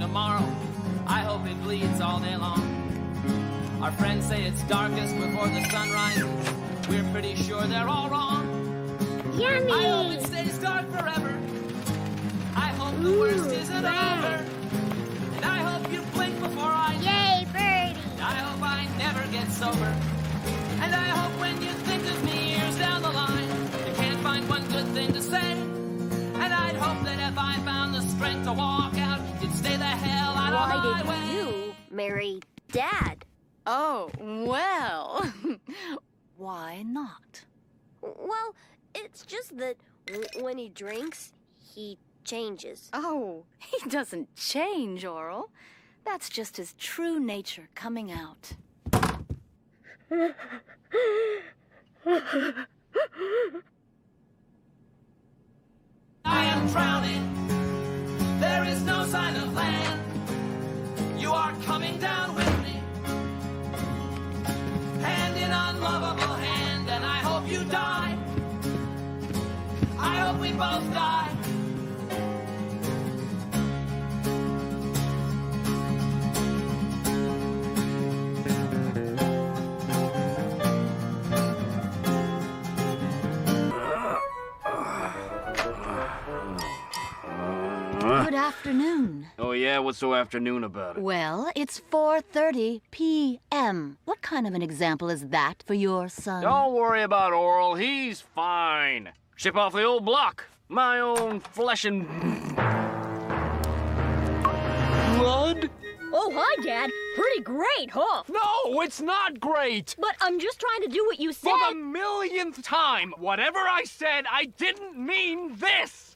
tomorrow. I hope it bleeds all day long. Our friends say it's darkest before the sun rises. We're pretty sure they're all wrong. Yummy! I hope it stays dark forever. I hope the worst isn't over. And I hope you blink before I do. Yay, birdie! I hope I never get sober. And I hope when you think of me years down the line, you can't find one good thing to say. And I'd hope that if I found the strength to walk out, you'd stay the hell out of my way. Why did you marry Dad? Oh, well, why not? Well, it's just that when he drinks, he changes. Oh, he doesn't change, Orel. That's just his true nature coming out. I am drowning. There is no sign of land. You are coming down with me, hand in unlovable hand, and I hope you die. I hope we both die. Good afternoon. Oh, yeah? What's so afternoon about it? Well, it's 4:30 p.m. What kind of an example is that for your son? Don't worry about Orel. He's fine. Ship off the old block. My own flesh and blood? Oh, hi, Dad. Pretty great, huh? No, it's not great! But I'm just trying to do what you said. For the millionth time, whatever I said, I didn't mean this!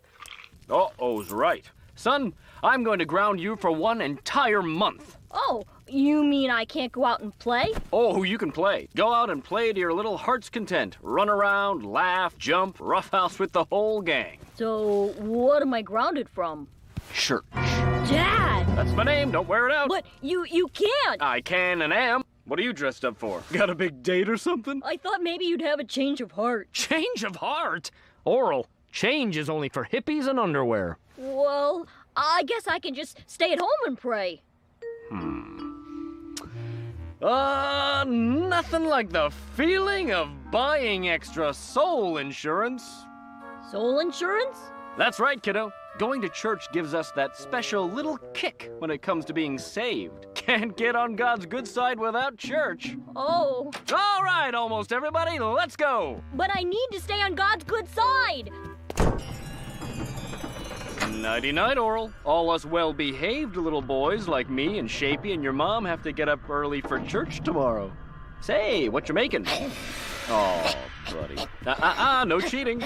Uh-oh's right. Son, I'm going to ground you for 1 entire month. Oh, you mean I can't go out and play? Oh, you can play. Go out and play to your little heart's content. Run around, laugh, jump, roughhouse with the whole gang. So, what am I grounded from? Church. Dad! That's my name. Don't wear it out. But you can't! I can and am. What are you dressed up for? Got a big date or something? I thought maybe you'd have a change of heart. Change of heart? Orel, change is only for hippies and underwear. Well, I guess I can just stay at home and pray. Nothing like the feeling of buying extra soul insurance. Soul insurance? That's right, kiddo. Going to church gives us that special little kick when it comes to being saved. Can't get on God's good side without church. Oh, All right, almost everybody, let's go. but I need to stay on God's good side. Nighty-night, Orel. All us well-behaved little boys like me and Shapey and your mom have to get up early for church tomorrow. Say, what you making? Oh, buddy. No cheating.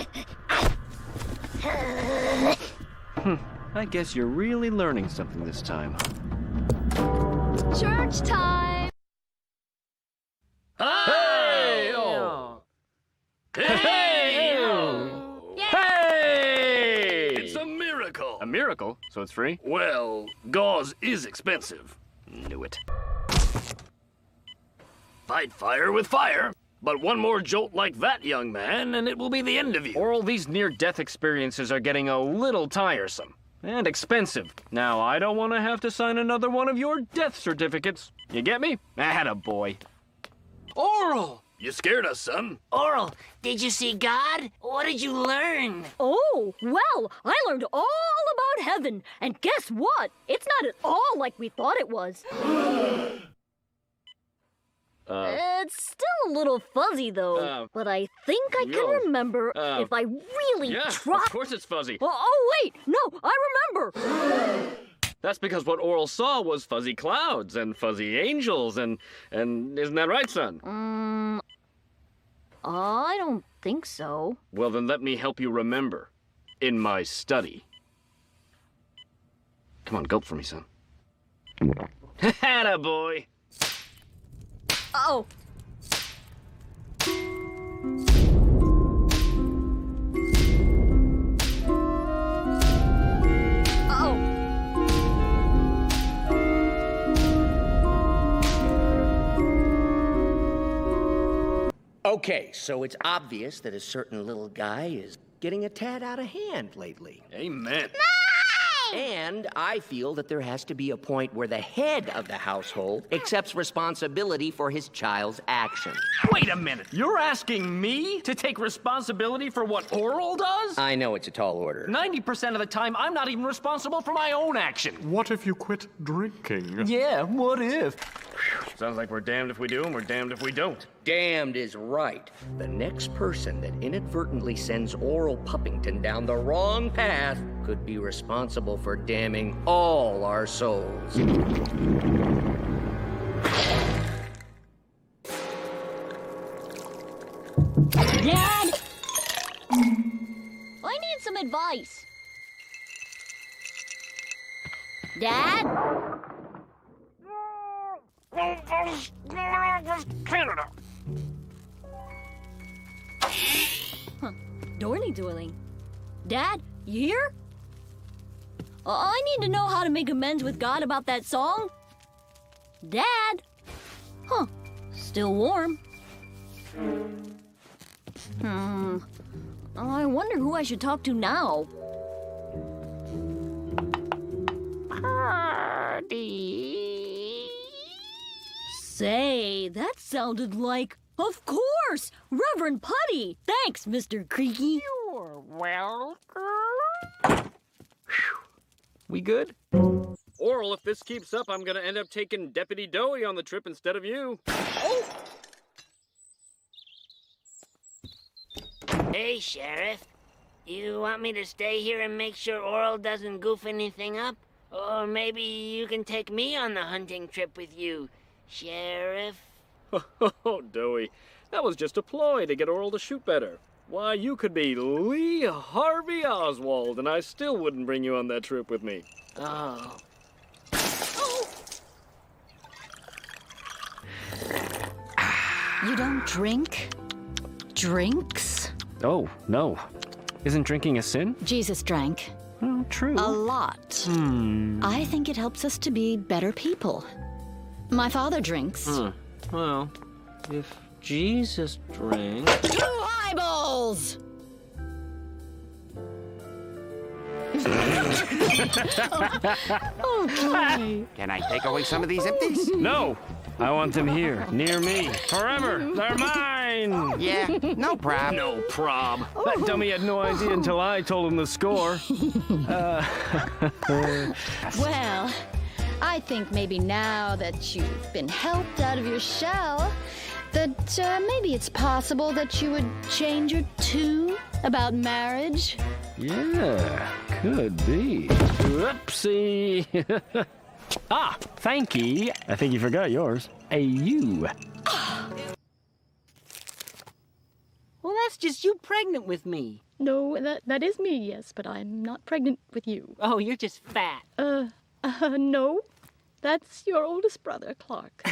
I guess you're really learning something this time. Church time! Hey! Oh. Hey! Hey! It's a miracle. A miracle? So it's free? Well, gauze is expensive. Knew it. Fight fire with fire. But one more jolt like that, young man, and it will be the end of you. Orel, these near-death experiences are getting a little tiresome. And expensive. Now, I don't want to have to sign another one of your death certificates. You get me? Attaboy. Orel! You scared us, son. Orel, did you see God? What did you learn? Oh, well, I learned all about heaven. And guess what? It's not at all like we thought it was. It's still a little fuzzy, though. But I think I can remember if I really try. Of course it's fuzzy. Oh, wait! No, I remember! That's because what Orel saw was fuzzy clouds and fuzzy angels and isn't that right, son? I don't think so. Well, then let me help you remember. In my study. Come on, gulp for me, son. Attaboy. Uh-oh. Okay, so it's obvious that a certain little guy is getting a tad out of hand lately. Amen. And I feel that there has to be a point where the head of the household accepts responsibility for his child's actions. Wait a minute. You're asking me to take responsibility for what Orel does? I know it's a tall order. 90% of the time, I'm not even responsible for my own action. What if you quit drinking? Yeah, what if? Sounds like we're damned if we do and we're damned if we don't. Damned is right. The next person that inadvertently sends Orel Puppington down the wrong path could be responsible for damning all our souls. Dad! I need some advice. Dad? Canada. Huh. Dorny doiling. Dad, you here? I need to know how to make amends with God about that song. Dad? Huh. Still warm. I wonder who I should talk to now. Say, that sounded like, of course, Reverend Putty. Thanks, Mr. Creaky. You're welcome. We good? Orel, if this keeps up, I'm gonna end up taking Deputy Doughy on the trip instead of you. Oh! Hey, Sheriff. You want me to stay here and make sure Orel doesn't goof anything up? Or maybe you can take me on the hunting trip with you, Sheriff? Oh, Doughy, that was just a ploy to get Orel to shoot better. Why, you could be Lee Harvey Oswald, and I still wouldn't bring you on that trip with me. Oh. You don't drink? Drinks? Oh, no. Isn't drinking a sin? Jesus drank. Oh, true. A lot. I think it helps us to be better people. My father drinks. Well, if Jesus drank... 2 eyeballs! Okay. Can I take away some of these empties? No! I want them here, near me, forever. They're mine! Yeah, no prob. No prob. That dummy had no idea until I told him the score. Well, I think maybe now that you've been helped out of your shell, that maybe it's possible that you would change your tune about marriage. Yeah, could be. Whoopsie. Ah, thank you. I think you forgot yours. You. Well, that's just you pregnant with me. No, that is me, yes, but I'm not pregnant with you. Oh, you're just fat. No. That's your oldest brother, Clark.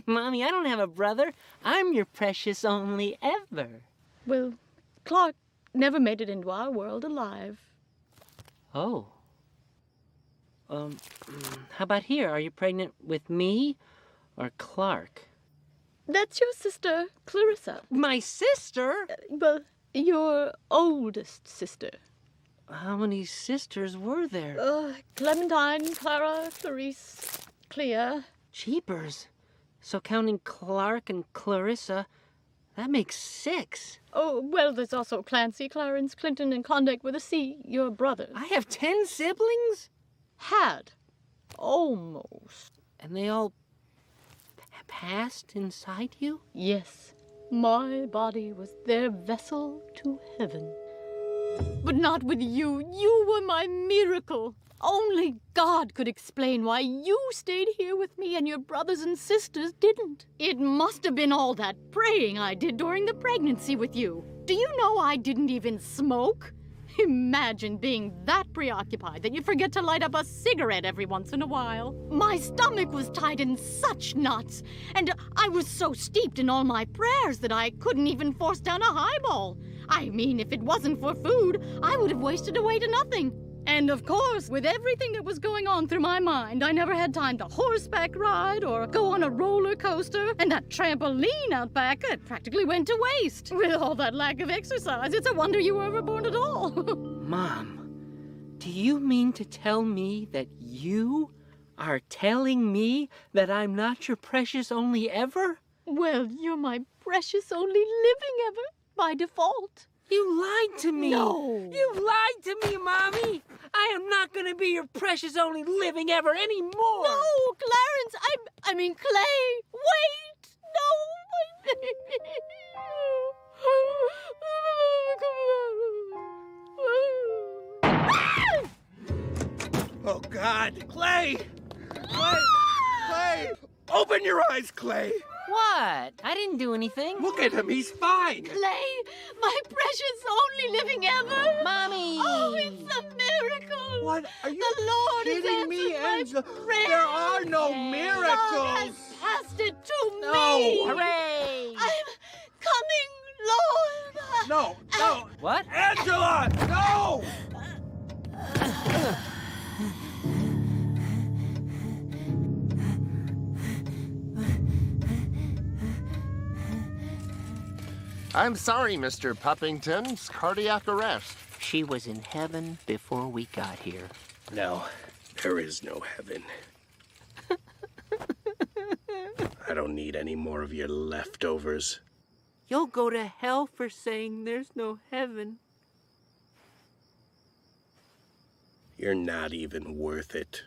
Mommy, I don't have a brother. I'm your precious only ever. Well, Clark never made it into our world alive. Oh. How about here? Are you pregnant with me or Clark? That's your sister, Clarissa. My sister? Well, your oldest sister. How many sisters were there? Clementine, Clara, Clarice, Clea. Jeepers. So counting Clark and Clarissa, that makes 6. Oh, well, there's also Clancy, Clarence, Clinton, and Klondike with a C, your brothers. I have 10 siblings? Had. Almost. And they all passed inside you? Yes. My body was their vessel to heaven. But not with you. You were my miracle. Only God could explain why you stayed here with me and your brothers and sisters didn't. It must have been all that praying I did during the pregnancy with you. Do you know I didn't even smoke? Imagine being that preoccupied that you forget to light up a cigarette every once in a while. My stomach was tied in such knots, and I was so steeped in all my prayers that I couldn't even force down a highball. I mean, if it wasn't for food, I would have wasted away to nothing. And of course, with everything that was going on through my mind, I never had time to horseback ride or go on a roller coaster. And that trampoline out back, it practically went to waste. With all that lack of exercise, it's a wonder you were ever born at all. Mom, Do you mean to tell me that you are telling me that I'm not your precious only ever? Well, you're my precious only living ever, by default. You lied to me. No. You lied to me, Mommy. I am not going to be your precious only living ever anymore. No, Clarence, I mean Clay. Wait. No. Oh, God. Clay! Clay! Clay! Open your eyes, Clay! What? I didn't do anything. Look at him. He's fine. Clay, my precious only living ever. Mommy! Oh, it's a miracle. What? Are you the Lord kidding me, Angela? There are no miracles. God has passed it to No. me. Hooray! I'm coming, Lord. No, no. What? Angela, no! I'm sorry, Mr. Puppington's cardiac arrest. She was in heaven before we got here. No, there is no heaven. I don't need any more of your leftovers. You'll go to hell for saying there's no heaven. You're not even worth it.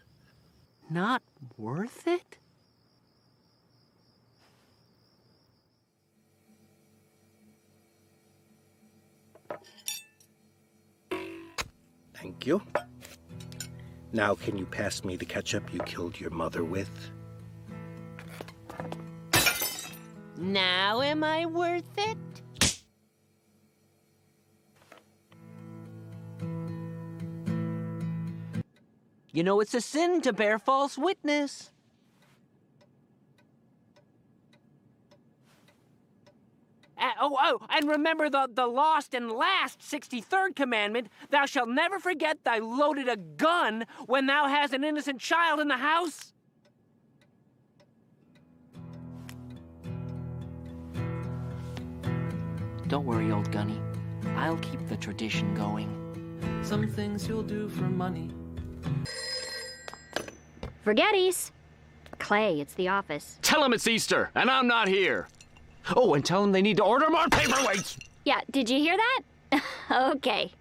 Not worth it? Thank you. Now can you pass me the ketchup you killed your mother with? Now am I worth it? You know it's a sin to bear false witness. And remember the lost and last 63rd commandment, thou shalt never forget thy loaded a gun when thou hast an innocent child in the house. Don't worry, old Gunny. I'll keep the tradition going. Some things you'll do for money. Forgetties. Clay, it's the office. Tell them it's Easter, and I'm not here. Oh, and tell them they need to order more paperweights. Yeah, did you hear that? Okay.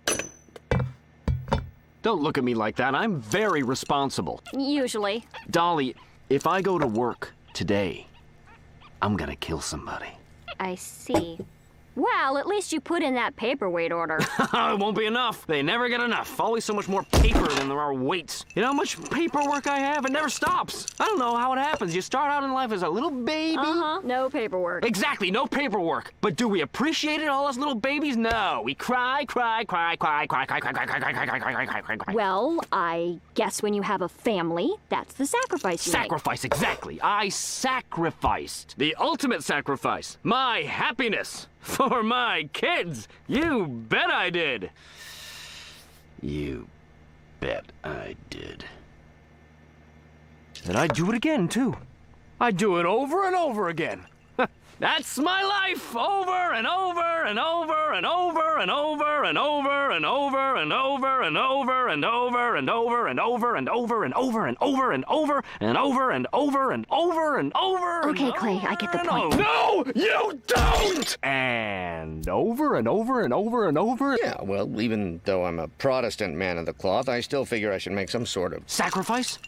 Don't look at me like that. I'm very responsible. Usually. Dolly, if I go to work today, I'm gonna kill somebody. I see. Well, at least you put in that paperweight order. It won't be enough. They never get enough. Always so much more paper than there are weights. You know how much paperwork I have? It never stops. I don't know how it happens. You start out in life as a little baby. No paperwork. Exactly, no paperwork. But do we appreciate it, all us little babies? No. We cry, cry, cry, cry, cry, cry, cry, cry, cry, cry, cry, cry, cry, cry, cry, cry. Well, I guess when you have a family, that's the sacrifice you make. Sacrifice, exactly. I sacrificed. The ultimate sacrifice. My happiness. For my kids. You bet I did. You bet I did. And I'd do it again, too. I'd do it over and over again. That's my life, over and over and over and over and over and over and over and over and over and over and over and over and over and over and over and over and over and over and over and over. Okay, Clay, I get the point. No, you don't! And over and over and over and over. Yeah, well, even though I'm a Protestant man of the cloth, I still figure I should make some sort of... Sacrifice?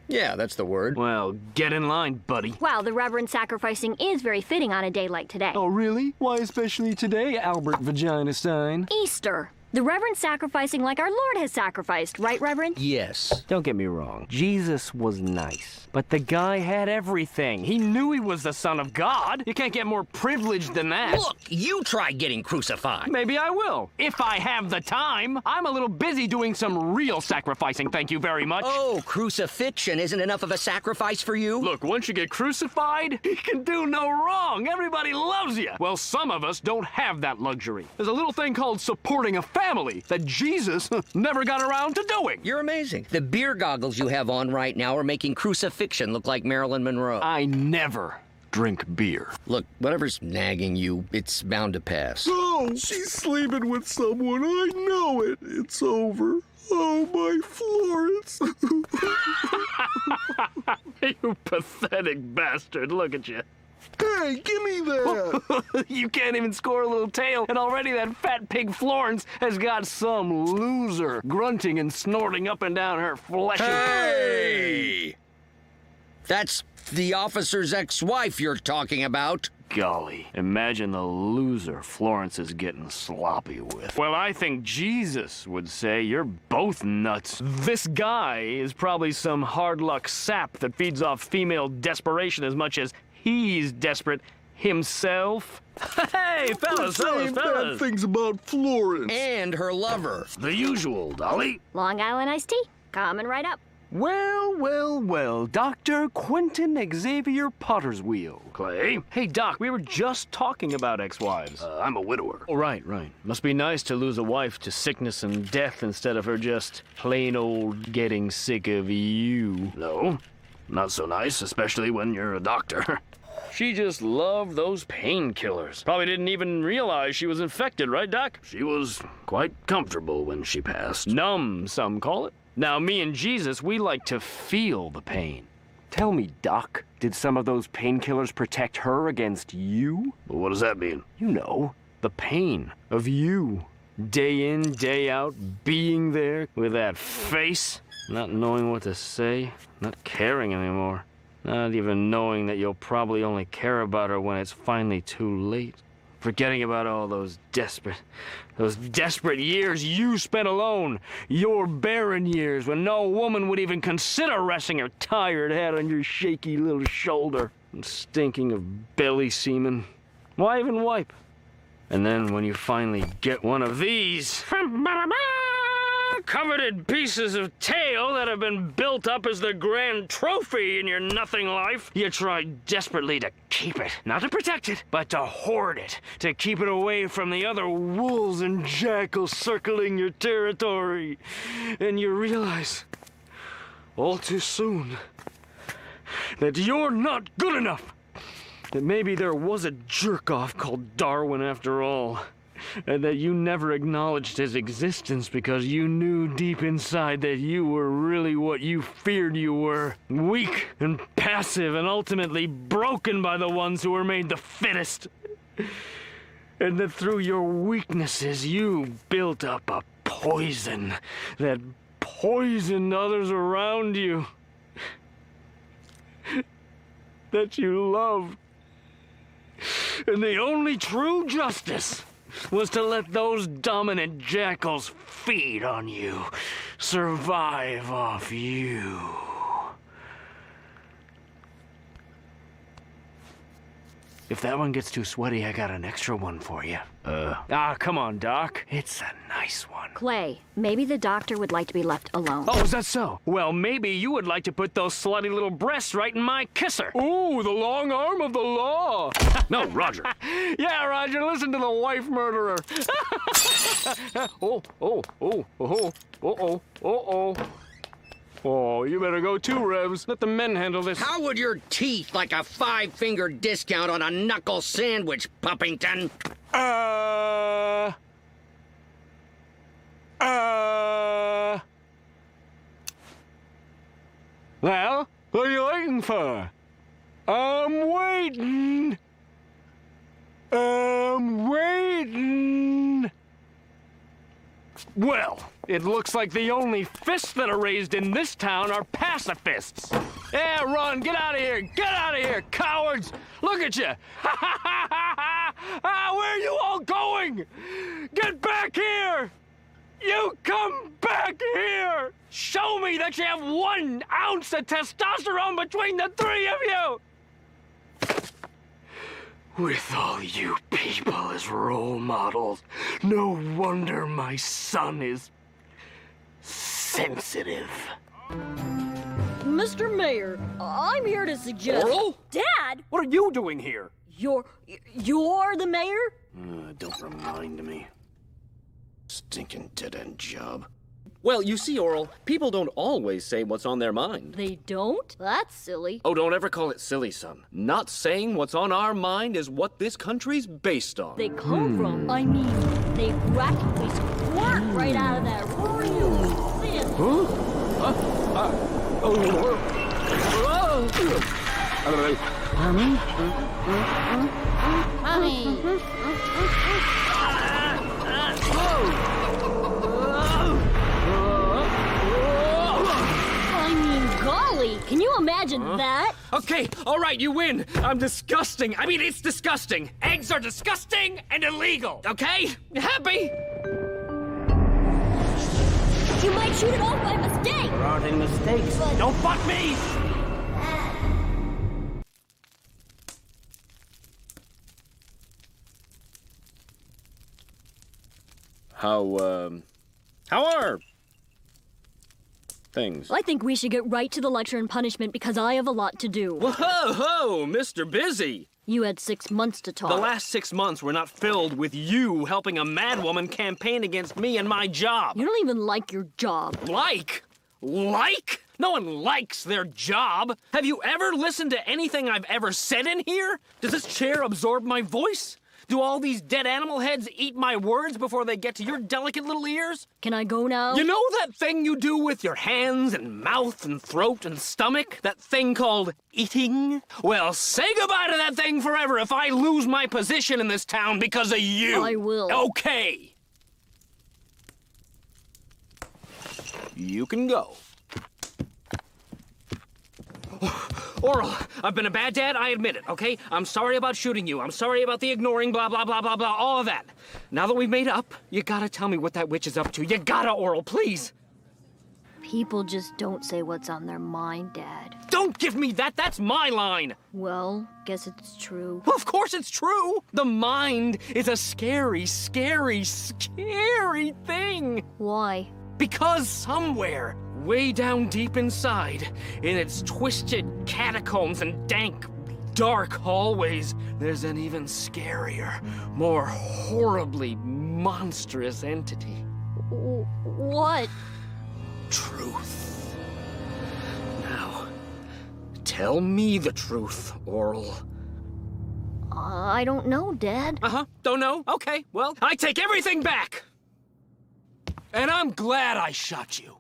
Yeah, that's the word. Well, get in line, buddy. Well, the Reverend sacrificing is very fitting on a day like today. Oh, really? Why especially today, Albert Vagina Stein? Easter. The Reverend sacrificing like our Lord has sacrificed, right, Reverend? Yes. Don't get me wrong. Jesus was nice. But the guy had everything. He knew he was the Son of God. You can't get more privileged than that. Look, you try getting crucified. Maybe I will, if I have the time. I'm a little busy doing some real sacrificing, thank you very much. Oh, crucifixion isn't enough of a sacrifice for you? Look, once you get crucified, you can do no wrong. Everybody loves you. Well, some of us don't have that luxury. There's a little thing called supporting a family that Jesus never got around to doing. You're amazing. The beer goggles you have on right now are making crucifixion look like Marilyn Monroe. I never drink beer. Look, whatever's nagging you, it's bound to pass. Oh, she's sleeping with someone. I know it. It's over. Oh, my Florence. You pathetic bastard. Look at you. Hey, give me that. You can't even score a little tail, and already that fat pig Florence has got some loser grunting and snorting up and down her fleshy... Hey! That's the officer's ex-wife you're talking about. Golly, imagine the loser Florence is getting sloppy with. Well, I think Jesus would say you're both nuts. This guy is probably some hard-luck sap that feeds off female desperation as much as he's desperate himself. Hey, fellas, bad things about Florence. And her lover. The usual, Dolly. Long Island iced tea. Coming right up. Well, Dr. Quentin Xavier Potter's Wheel. Clay? Hey, Doc, we were just talking about ex-wives. I'm a widower. Oh, right. Must be nice to lose a wife to sickness and death instead of her just plain old getting sick of you. No, not so nice, especially when you're a doctor. She just loved those painkillers. Probably didn't even realize she was infected, right, Doc? She was quite comfortable when she passed. Numb, some call it. Now, me and Jesus, we like to feel the pain. Tell me, Doc, did some of those painkillers protect her against you? Well, what does that mean? You know, the pain of you. Day in, day out, being there with that face, not knowing what to say, not caring anymore. Not even knowing that you'll probably only care about her when it's finally too late. Forgetting about all those desperate years you spent alone. Your barren years when no woman would even consider resting her tired head on your shaky little shoulder. And stinking of belly semen. Why even wipe? And then when you finally get one of these, covered in pieces of tail that have been built up as the grand trophy in your nothing life, you try desperately to keep it. Not to protect it, but to hoard it. To keep it away from the other wolves and jackals circling your territory. And you realize, all too soon, that you're not good enough. That maybe there was a jerk-off called Darwin after all. And that you never acknowledged his existence because you knew deep inside that you were really what you feared you were. Weak and passive and ultimately broken by the ones who were made the fittest. And that through your weaknesses you built up a poison that poisoned others around you. That you loved. And the only true justice was to let those dominant jackals feed on you, survive off you. If that one gets too sweaty, I got an extra one for you. Come on, Doc. It's a nice one. Clay, maybe the doctor would like to be left alone. Oh, is that so? Well, maybe you would like to put those slutty little breasts right in my kisser. Ooh, the long arm of the law. No, Roger. Yeah, Roger, listen to the wife murderer. Oh, you better go too, Revs. Let the men handle this. How would your teeth like a 5-finger discount on a knuckle sandwich, Puppington? Well, what are you waiting for? I'm waiting. Well, it looks like the only fists that are raised in this town are pacifists. Yeah, run, get out of here, cowards! Look at you! Where are you all going? Get back here! You come back here! Show me that you have 1 ounce of testosterone between the 3 of you! With all you people as role models, no wonder my son is sensitive. Mr. Mayor, I'm here to suggest... Orel? Dad! What are you doing here? You're the mayor? Don't remind me. Stinking dead-end job. Well, you see, Orel, people don't always say what's on their mind. They don't? That's silly. Oh, don't ever call it silly, son. Not saying what's on our mind is what this country's based on. They come from, I mean, they practically squirt right out of that real I mean, golly, can you imagine that? Okay, all right, you win. I'm disgusting. I mean, it's disgusting. Eggs are disgusting and illegal, okay? You happy? You might shoot it off by mistake. There aren't any mistakes. Don't butt me! How are things? I think we should get right to the lecture and punishment because I have a lot to do. Whoa, Mr. Busy. You had 6 months to talk. The last 6 months were not filled with you helping a madwoman campaign against me and my job. You don't even like your job. Like? No one likes their job. Have you ever listened to anything I've ever said in here? Does this chair absorb my voice? Do all these dead animal heads eat my words before they get to your delicate little ears? Can I go now? You know that thing you do with your hands and mouth and throat and stomach? That thing called eating? Well, say goodbye to that thing forever if I lose my position in this town because of you. I will. Okay. You can go. Orel, I've been a bad dad, I admit it, okay? I'm sorry about shooting you. I'm sorry about the ignoring, blah, blah, blah, blah, blah, all of that. Now that we've made up, you gotta tell me what that witch is up to. You gotta, Orel, please. People just don't say what's on their mind, Dad. Don't give me that, that's my line. Well, guess it's true. Well, of course it's true. The mind is a scary, scary, scary thing. Why? Because somewhere, way down deep inside, in its twisted catacombs and dank, dark hallways, there's an even scarier, more horribly monstrous entity. What? Truth. Now, tell me the truth, Orel. I don't know, Dad. Don't know? Okay, well, I take everything back! And I'm glad I shot you.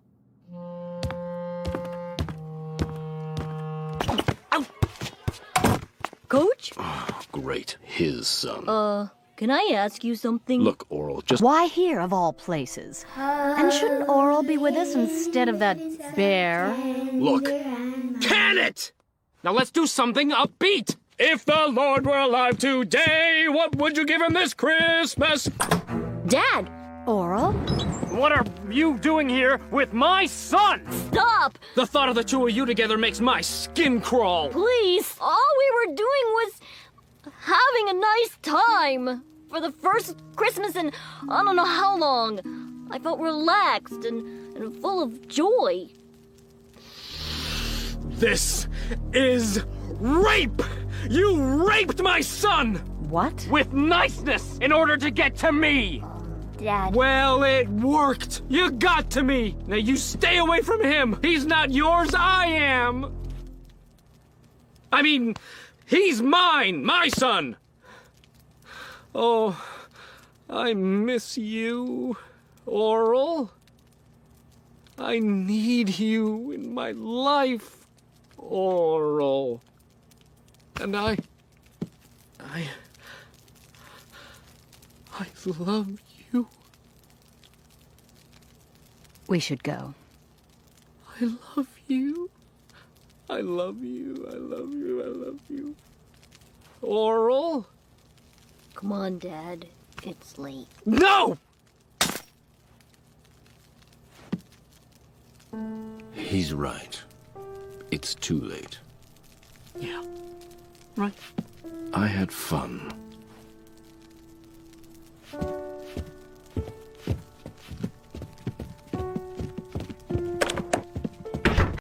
Coach? Oh, great. His son. Can I ask you something? Look, Orel, just... Why here, of all places? And shouldn't Orel be with us instead of that bear? Look. Can it? Now let's do something upbeat. If the Lord were alive today, what would you give him this Christmas? Dad! Orel? What are you doing here with my son? Stop! The thought of the two of you together makes my skin crawl. Please! All we were doing was having a nice time. For the first Christmas in I don't know how long. I felt relaxed and full of joy. This is rape! You raped my son! What? With niceness in order to get to me! Dad. Well, it worked. You got to me. Now you stay away from him. He's not yours, I am. I mean, he's mine, my son. Oh, I miss you, Orel. I need you in my life, Orel. And I love you. We should go. I love you. I love you. I love you. I love you. Orel? Come on, Dad. It's late. No! He's right. It's too late. Yeah. Right. I had fun.